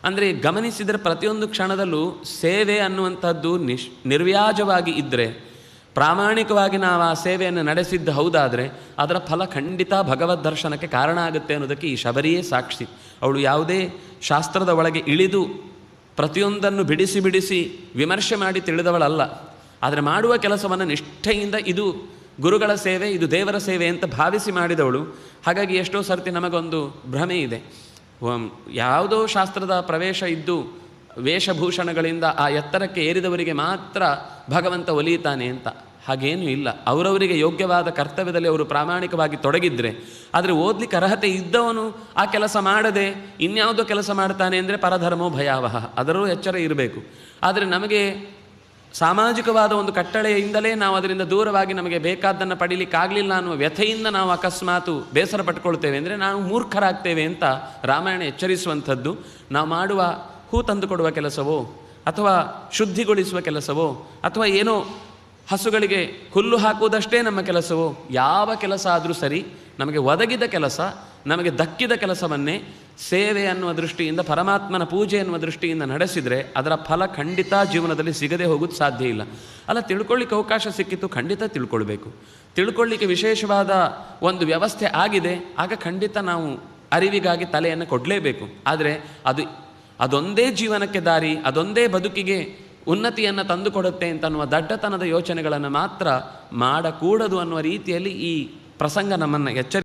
ಅಂದರೆ ಗಮನಿಸಿದರೆ ಪ್ರತಿಯೊಂದು ಕ್ಷಣದಲ್ಲೂ ಸೇವೆ ಅನ್ನುವಂಥದ್ದು ನಿರ್ವ್ಯಾಜವಾಗಿ ಇದ್ದರೆ, ಪ್ರಾಮಾಣಿಕವಾಗಿ ನಾವು ಆ ಸೇವೆಯನ್ನು ನಡೆಸಿದ್ದು ಹೌದಾದರೆ ಅದರ ಫಲ ಖಂಡಿತ ಭಗವದ್ ದರ್ಶನಕ್ಕೆ ಕಾರಣ ಆಗುತ್ತೆ ಅನ್ನೋದಕ್ಕೆ ಈ ಶಬರಿಯೇ ಸಾಕ್ಷಿ. ಅವಳು ಯಾವುದೇ ಶಾಸ್ತ್ರದ ಒಳಗೆ ಇಳಿದು ಪ್ರತಿಯೊಂದನ್ನು ಬಿಡಿಸಿ ಬಿಡಿಸಿ ವಿಮರ್ಶೆ ಮಾಡಿ ತಿಳಿದವಳಲ್ಲ. ಆದರೆ ಮಾಡುವ ಕೆಲಸವನ್ನು ನಿಷ್ಠೆಯಿಂದ ಇದು ಗುರುಗಳ ಸೇವೆ, ಇದು ದೇವರ ಸೇವೆ ಅಂತ ಭಾವಿಸಿ ಮಾಡಿದವಳು. ಹಾಗಾಗಿ ಎಷ್ಟೋ ಸರ್ತಿ ನಮಗೊಂದು ಭ್ರಮೆ ಇದೆ, ಯಾವುದೋ ಶಾಸ್ತ್ರದ ಪ್ರವೇಶ ಇದ್ದು ವೇಷಭೂಷಣಗಳಿಂದ ಆ ಎತ್ತರಕ್ಕೆ ಏರಿದವರಿಗೆ ಮಾತ್ರ ಭಗವಂತ ಒಲಿಯುತ್ತಾನೆ ಅಂತ. ಹಾಗೇನೂ ಇಲ್ಲ. ಅವರವರಿಗೆ ಯೋಗ್ಯವಾದ ಕರ್ತವ್ಯದಲ್ಲಿ ಅವರು ಪ್ರಾಮಾಣಿಕವಾಗಿ ತೊಡಗಿದ್ರೆ. ಆದರೆ ಓದಲಿಕ್ಕೆ ಅರ್ಹತೆ ಇದ್ದವನು ಆ ಕೆಲಸ ಮಾಡದೆ ಇನ್ಯಾವುದೋ ಕೆಲಸ ಮಾಡ್ತಾನೆ ಅಂದರೆ ಪರಧರ್ಮೋ ಭಯಾವಹ, ಅದರಲ್ಲೂ ಎಚ್ಚರ ಇರಬೇಕು. ಆದರೆ ನಮಗೆ ಸಾಮಾಜಿಕವಾದ ಒಂದು ಕಟ್ಟಳೆಯಿಂದಲೇ ನಾವು ಅದರಿಂದ ದೂರವಾಗಿ ನಮಗೆ ಬೇಕಾದ್ದನ್ನು ಪಡೀಲಿಕ್ಕಾಗಲಿಲ್ಲ ಅನ್ನುವ ವ್ಯಥೆಯಿಂದ ನಾವು ಅಕಸ್ಮಾತು ಬೇಸರ ಪಟ್ಕೊಳ್ತೇವೆ ಅಂದರೆ ನಾವು ಮೂರ್ಖರಾಗ್ತೇವೆ ಅಂತ ರಾಮಾಯಣ ಎಚ್ಚರಿಸುವಂಥದ್ದು. ನಾವು ಮಾಡುವ ಹೂ ತಂದುಕೊಡುವ ಕೆಲಸವೋ ಅಥವಾ ಶುದ್ಧಿಗೊಳಿಸುವ ಕೆಲಸವೋ ಅಥವಾ ಏನೋ ಹಸುಗಳಿಗೆ ಹುಲ್ಲು ಹಾಕುವುದಷ್ಟೇ ನಮ್ಮ ಕೆಲಸವೋ, ಯಾವ ಕೆಲಸ ಆದರೂ ಸರಿ, ನಮಗೆ ಒದಗಿದ ಕೆಲಸ, ನಮಗೆ ದಕ್ಕಿದ ಕೆಲಸವನ್ನೇ ಸೇವೆ ಅನ್ನುವ ದೃಷ್ಟಿಯಿಂದ, ಪರಮಾತ್ಮನ ಪೂಜೆ ಎನ್ನುವ ದೃಷ್ಟಿಯಿಂದ ನಡೆಸಿದರೆ ಅದರ ಫಲ ಖಂಡಿತ ಜೀವನದಲ್ಲಿ ಸಿಗದೆ ಹೋಗೋದು ಸಾಧ್ಯ ಇಲ್ಲ. ಅಲ್ಲ, ತಿಳ್ಕೊಳ್ಳಿಕ್ಕೆ ಅವಕಾಶ ಸಿಕ್ಕಿತ್ತು, ಖಂಡಿತ ತಿಳ್ಕೊಳ್ಬೇಕು. ತಿಳ್ಕೊಳ್ಳಿಕ್ಕೆ ವಿಶೇಷವಾದ ಒಂದು ವ್ಯವಸ್ಥೆ ಆಗಿದೆ, ಆಗ ಖಂಡಿತ ನಾವು ಅರಿವಿಗಾಗಿ ತಲೆಯನ್ನು ಕೊಡಲೇಬೇಕು. ಆದರೆ ಅದೊಂದೇ ಜೀವನಕ್ಕೆ ದಾರಿ, ಅದೊಂದೇ ಬದುಕಿಗೆ ಉನ್ನತಿಯನ್ನು ತಂದುಕೊಡುತ್ತೆ ಅಂತನ್ನುವ ದಡ್ಡತನದ ಯೋಚನೆಗಳನ್ನು ಮಾತ್ರ ಮಾಡಕೂಡದು ಅನ್ನುವ ರೀತಿಯಲ್ಲಿ ಈ ಪ್ರಸಂಗ ನಮ್ಮನ್ನು